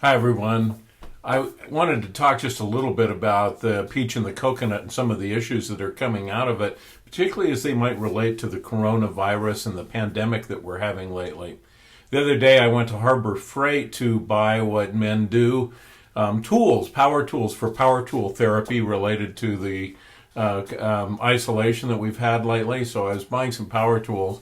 Hi, everyone. I wanted to talk just a little bit about the peach and the coconut and some of the issues that are coming out of it, particularly as they might relate to the coronavirus and the pandemic that we're having lately. The other day, I went to Harbor Freight to buy what men do, tools, power tools for power tool therapy related to the isolation that we've had lately. So I was buying some power tools.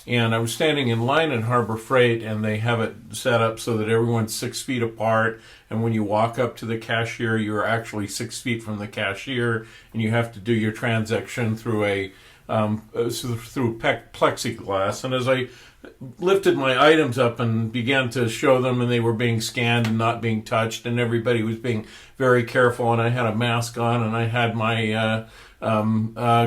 And I was standing in line at Harbor Freight, and they have it set up so that everyone's 6 feet apart. And when you walk up to the cashier, you're actually 6 feet from the cashier, and you have to do your transaction through plexiglass. And as I lifted my items up and began to show them, and they were being scanned and not being touched, and everybody was being very careful, and I had a mask on, and I had my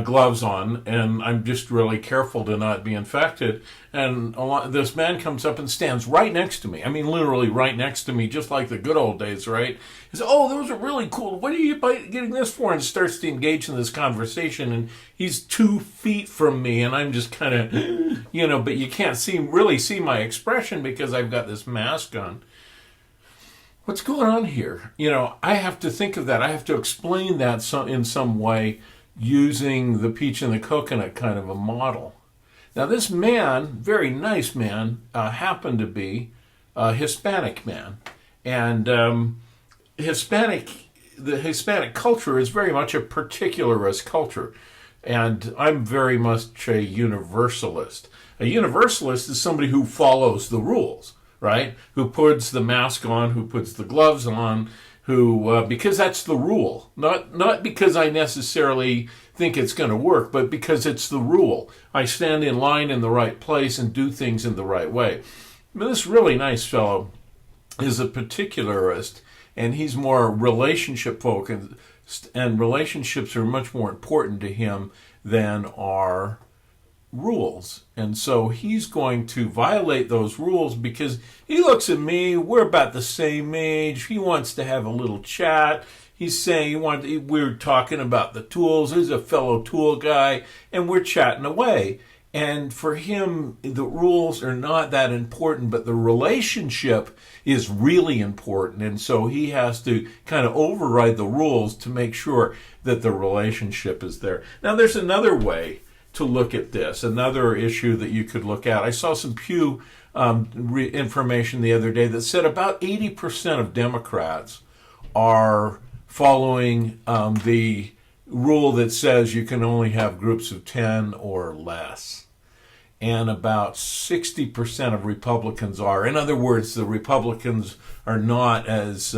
gloves on, and I'm just really careful to not be infected. And this man comes up and stands right next to me. I mean, literally right next to me, just like the good old days, right? He says, "Oh, those are really cool. What are you getting this for?" And starts to engage in this conversation. And he's 2 feet from me, and I'm just kind of, but you can't really see my expression because I've got this mask on. What's going on here? I have to think of that. I have to explain that in some way, using the peach and the coconut kind of a model. Now, this man, very nice man, happened to be a Hispanic man. And the Hispanic culture is very much a particularist culture. And I'm very much a universalist. A universalist is somebody who follows the rules, right? Who puts the mask on, who puts the gloves on, because that's the rule. Not because I necessarily think it's going to work, but because it's the rule. I stand in line in the right place and do things in the right way. But this really nice fellow is a particularist, and he's more relationship focused, and relationships are much more important to him than are rules. And so he's going to violate those rules because he looks at me, we're about the same age, he wants to have a little chat. He's saying we're talking about the tools. He's a fellow tool guy, and we're chatting away. And for him, the rules are not that important, but the relationship is really important. And so he has to kind of override the rules to make sure that the relationship is there. Now, there's another way to look at this, another issue that you could look at. I saw some Pew information the other day that said about 80% of Democrats are following the rule that says you can only have groups of 10 or less. And about 60% of Republicans are. In other words, the Republicans are not as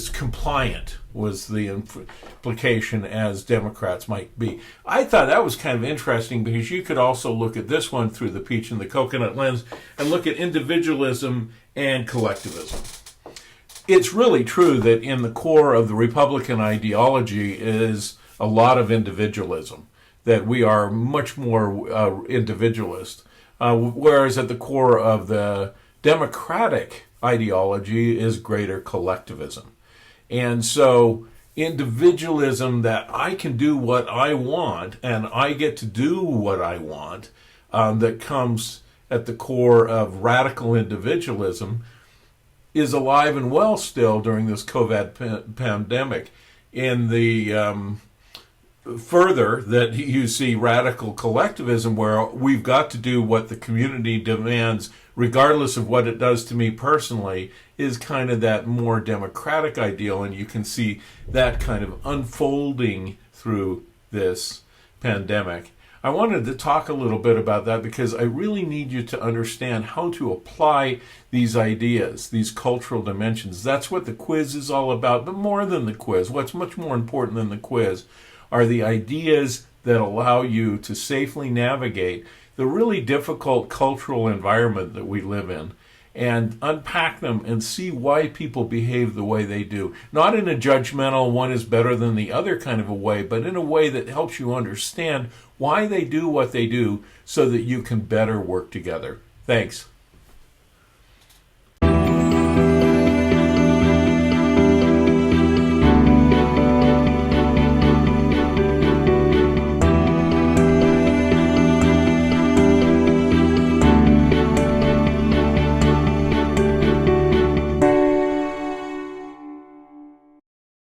compliant, was the implication, as Democrats might be. I thought that was kind of interesting because you could also look at this one through the peach and the coconut lens and look at individualism and collectivism. It's really true that in the core of the Republican ideology is a lot of individualism, that we are much more individualist, whereas at the core of the Democratic ideology is greater collectivism. And so individualism, that I can do what I want and I get to do what I want, that comes at the core of radical individualism, is alive and well still during this COVID pandemic. In the further that you see radical collectivism, where we've got to do what the community demands regardless of what it does to me personally, is kind of that more democratic ideal, and you can see that kind of unfolding through this pandemic. I wanted to talk a little bit about that because I really need you to understand how to apply these ideas, these cultural dimensions. That's what the quiz is all about, but more than the quiz, what's much more important than the quiz are the ideas that allow you to safely navigate the really difficult cultural environment that we live in, and unpack them and see why people behave the way they do. Not in a judgmental, one is better than the other kind of a way, but in a way that helps you understand why they do what they do so that you can better work together. Thanks.